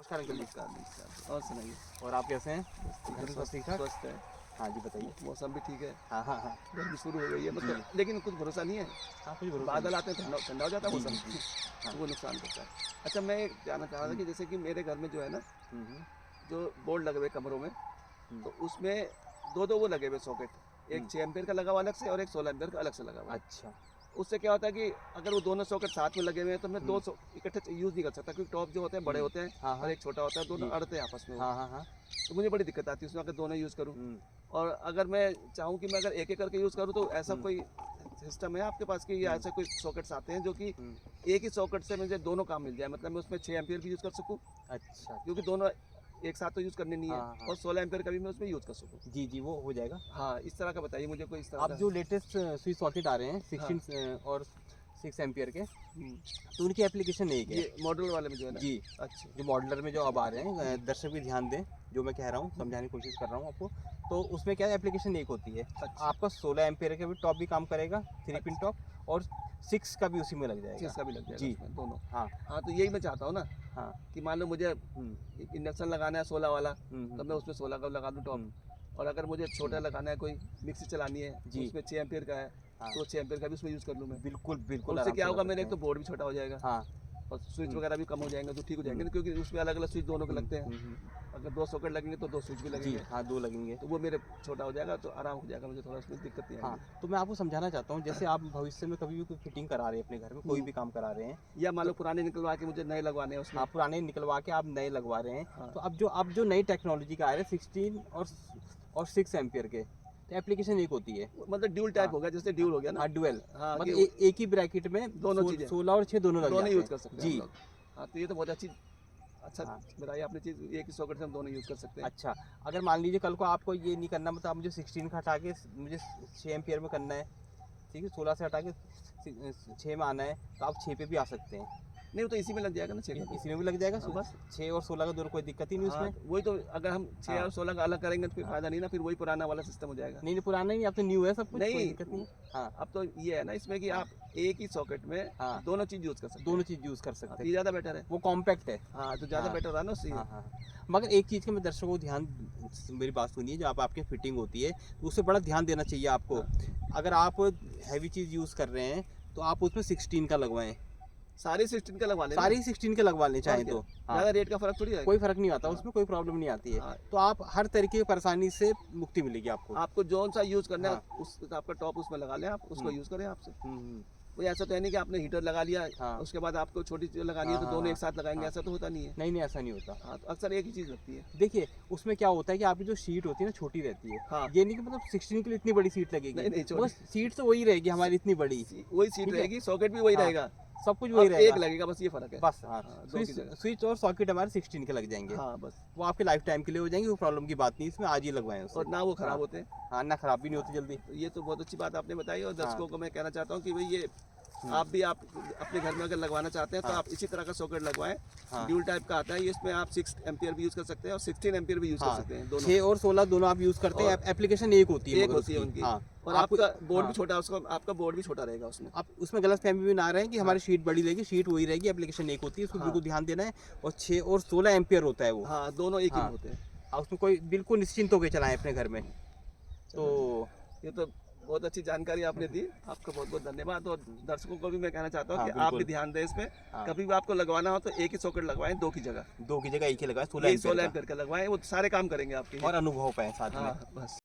नमस्कार अंकल जी। नमस्कार नमस्कार। और सुनाइए। और आप कैसे हैं? घर में सब ठीक ठाक? स्वस्थ है। हाँ जी, बताइए। मौसम भी ठीक है। हाँ, हाँ, हाँ। गर्मी शुरू हो गई है जी। मतलब, लेकिन कुछ भरोसा नहीं है। हाँ, कुछ भरोसा बादल नहीं। आते हैं, ठंडा ठंडा हो जाता है जी, मौसम। जी, जी। हाँ। तो वो नुकसान करता है। अच्छा, मैं जानना चाह रहा था हुँ, कि जैसे कि मेरे घर में जो है ना, हुँ, हुँ, जो बोर्ड लगे हुए कमरों में, हुँ, तो उसमें दो वो लगे हुए सॉकेट। एक हुँ। 6 एम्पीयर का लगा हुआ अलग से, और एक 16 एम्पीयर का अलग से लगा हुआ है। अच्छा। उससे क्या होता है कि अगर वो दोनों सॉकेट साथ में लगे हुए हैं तो मैं हुँ, दो इकट्ठे यूज़ नहीं कर सकता, क्योंकि टॉप जो होते हैं बड़े हुँ। होते हैं हाँ, और हाँ। एक छोटा होता है, दोनों जी। अड़ते हैं आपस में वो। हाँ, हाँ, हाँ। तो मुझे बड़ी दिक्कत आती है उसमें, अगर दोनों यूज़ करूँ। हुँ, और अगर मैं चाहूँ कि मैं अगर एक-एक करके यूज़ करूँ, तो ऐसा हुँ, कोई सिस्टम है आपके पास कि या हुँ, ऐसे कोई सॉकेट्स आते हैं जो कि हुँ। एक ही सॉकेट से मुझे दोनों काम मिल जाए? मतलब मैं उसमें 6 एम्पीयर भी यूज़ कर सकूँ, अच्छा, क्योंकि अच्छा। दोनों एक साथ तो यूज़ करने नहीं हाँ, है, हाँ, हाँ। और 16 एम्पीयर का भी मैं उसमें यूज़ कर सकूँ। जी, जी, वो हो जाएगा। हाँ, इस तरह का बताइए मुझे, कोई इस तरह अब का। जो लेटेस्ट स्विच सॉकेट आ रहे हैं हाँ। 16 और 6 एम्पीयर के, हुँ। तो उनकी एप्लीकेशन एक है। ये मॉड्यूलर वाले में जो है ना? जी। अच्छा। जो मॉड्यूलर में जो अब आ रहे हैं, हुँ, दर्शक भी ध्यान दें, जो मैं कह रहा हूँ, हुँ। समझाने की कोशिश कर रहा हूँ आपको। तो उसमें क्या है, एप्लीकेशन एक होती है। अच्छा, आपका 16 एम्पीयर का भी टॉप भी काम करेगा, 3 पिन अच्छा। टॉप, और 6 का भी उसी में लग जाएगा। 6 का भी लग जाएगा जी, उसमें, दोनों। हाँ, हाँ, तो यही मैं चाहता हूँ ना, हाँ। कि मान लो मुझे हुँ, इंडक्शन लगाना है 16 वाला, हुँ, हुँ, तो मैं हुँ, उसमें 16 का लगा दूँ टॉप। हुँ, और अगर मुझे छोटा हुँ। लगाना है, कोई मिक्सी चलानी है, तो जी, उसमें 6 एम्पीयर का है, हाँ। तो 6 एम्पीयर का भी उसमें यूज़ कर लूँ मैं। बिल्कुल, और बिल्कुल उससे आराम क्या से कर होगा, मेरा सकते एक तो हैं। बोर्ड भी छोटा हो जाएगा, हाँ। और स्विच हुँ, वगैरह भी कम हो जाएंगे, तो ठीक हो जाएंगे हुँ, ना, क्योंकि उसमें अलग-अलग स्विच दोनों के हुँ, लगते हैं। हुँ, हुँ। अगर 2 सॉकेट लगेंगे तो 2 स्विच भी जी, लगेंगे, हाँ, 2 लगेंगे। तो वो मेरे छोटा हो जाएगा, तो आराम हो जाएगा मुझे, थोड़ा उसमें दिक्कत नहीं हाँ, आएगी। तो मैं आपको समझाना चाहता हूँ, जैसे आप भविष्य में कभी भी कोई फिटिंग करा रहे हैं अपने घर में, कोई हुँ। भी काम करा रहे हैं, या मान लो तो पुराने निकलवा के मुझे नए लगवाने हैं उसमें। हाँ, पुराने निकलवा के आप नए लगवा रहे हैं, हाँ। तो अब जो नई टेक्नोलॉजी का आ रहा है 16 और 6 एम्पीयर के, तो एप्लीकेशन एक होती है। मतलब ड्यूल हाँ, टाइप हो गया, जैसे हाँ, ड्यूल हो गया ना? हाँ, डुअल, हाँ, मतलब कि एक ही ब्रैकेट में दोनों चीज़ें, 16 और 6 दोनों लग दोनों जाते यूज़ हैं। कर सकते हैं हम जी, लोग। हाँ, तो ये तो बहुत अच्छा हाँ, बताई आपने चीज़, एक ही सॉकेट से हम दोनों यूज़ कर सकते हैं। अच्छा, अगर मान लीजिए कल को आपको ये नहीं करना, मतलब आप मुझे 16 का हटा के मुझे 6 एम्पीयर में करना है, ठीक है? 16 से हटा के 6 में आना है, तो आप 6 पे भी आ सकते हैं। नहीं, वो तो इसी में लग जाएगा ना 6 का भी। इसी में भी लग जाएगा, हाँ, बस। 6 और 16 का दोनों, कोई दिक्कत ही नहीं हाँ, उसमें। तो वही तो, अगर हम 6 हाँ, और 16 का अलग करेंगे तो फिर हाँ। फ़ायदा नहीं ना, फिर वही पुराना वाला सिस्टम हो जाएगा। नहीं, नहीं, पुराना ही नहीं, अब तो न्यू है सब कुछ, कोई नहीं, दिक्कत नहीं है। हाँ, अब तो ये है ना इसमें कि हाँ, आप एक ही सॉकेट में हाँ, दोनों चीज़ यूज़ कर सकते दोनों हैं। चीज़ यूज़ कर हाँ, सकते तो ये हैं। ज़्यादा बेटर है। वो कॉम्पैक्ट है। हाँ, तो ज़्यादा हाँ, बेटर रहा ना उससे ये। हाँ, हाँ। मगर एक चीज़ का मैं दर्शकों को ध्यान, मेरी बात सुनिए, जब आप आपकी फिटिंग होती है, तो उससे बड़ा ध्यान देना चाहिए आपको। हाँ, अगर आप हैवी चीज़ यूज़ कर रहे हैं, तो आप उसमें 16 का लगवाएँ। सारे 16 का लगवा लेना। सारे ही 16 के लगवा लें और चाहें क्या? तो। हाँ, ज़्यादा रेट का फ़र्क थोड़ी कोई आएगा। फ़र्क नहीं आता, हाँ, उसमें कोई प्रॉब्लम नहीं आती है। हाँ। तो आप हर तरीके की परेशानी से मुक्ति मिलेगी आपको। आपको जौन-सा यूज़ करना है, हाँ। उस आपका टॉप उसमें लगा लें आप, उसको हुँ, यूज़ करें आपसे। हुँ, हुँ। कोई ऐसा तो है नहीं कि आपने हीटर लगा लिया, हाँ। उसके बाद आपको छोटी चीज़ लगानी है हाँ, तो हाँ, दोनों हाँ। एक साथ लगाएँगे, हाँ। ऐसा तो होता नहीं है। नहीं, नहीं, ऐसा नहीं होता। हाँ, तो अक्सर एक ही चीज़ लगती है। देखिए, उसमें क्या होता है कि आपकी जो शीट होती है ना, छोटी रहती है। हाँ, ये नहीं कि मतलब 16 के लिए इतनी बड़ी सीट लगेगी। नहीं, नहीं, वो छोटी सीट तो वही रहेगी हमारी, इतनी बड़ी, वही सीट ठीक है? रहेगी, सॉकेट भी वही हाँ, रहेगा। सब कुछ वही अब एक रहेगा। लगेगा, बस ये फ़र्क है। बस हाँ, हाँ, 2 स्विच की जगह। स्विच और सॉकेट हमारे 16 के लग जाएँगे। हाँ, बस। वो आपके लाइफ टाइम के लिए हो जाएँगे, कोई प्रॉब्लम की बात नहीं, इसमें आज ही लगवाएँ उसे। और ना वो हाँ, खराब होते हैं। हाँ, ना खराब भी नहीं हाँ, होती जल्दी। तो ये तो बहुत अच्छी बात आपने बताई, और हाँ, दर्शकों को मैं कहना चाहता हूँ कि भई ये हुँ, आप अपने घर में अगर लगवाना चाहते हैं तो हाँ, आप इसी तरह का सॉकेट लगवाएँ। हाँ, ड्यूल टाइप का आता है, ये इसमें आप 6 एम्पीयर भी यूज़ कर सकते हैं और 16 एम्पीयर भी यूज़ कर हाँ, सकते हैं, दोनों। 6 और 16 दोनों आप यूज़ करते हैं, और एप्लीकेशन एक होती है एक मगर होती है उसकी। उनकी, हाँ, और आपको आपका बोर्ड भी हाँ, छोटा, उसका आपका बोर्ड भी छोटा रहेगा उसमें। आप उसमें गलतफ़हमी भी ना रहें कि हाँ, हमारी शीट बड़ी रहेगी, शीट वही रहेगी, एप्लीकेशन एक होती है, उसको हाँ, बिल्कुल ध्यान देना है। और 6 और 16 एम्पीयर होता है वो। हाँ, दोनों एक ही में हाँ, होते हैं। उसमें कोई बिल्कुल निश्चिंत होके चलाएँ अपने घर में। चलो जी, तो ये तो बहुत अच्छी जानकारी आपने दी, आपका बहुत-बहुत धन्यवाद। और दर्शकों को भी मैं कहना चाहता हूँ हाँ, कि आप भी बिल्कुल। ध्यान दें इस पे। हाँ, कभी भी आपको लगवाना हो तो एक ही सॉकेट लगवाएँ, 2 की जगह। 2 की जगह 1 ही लगाएँ, 16 यही एम्पीयर 16 का, एम्पीयर का लगवाएँ, वो सारे काम करेंगे आपके ये। और अनुभव पाएँ साथ में। हाँ, बस।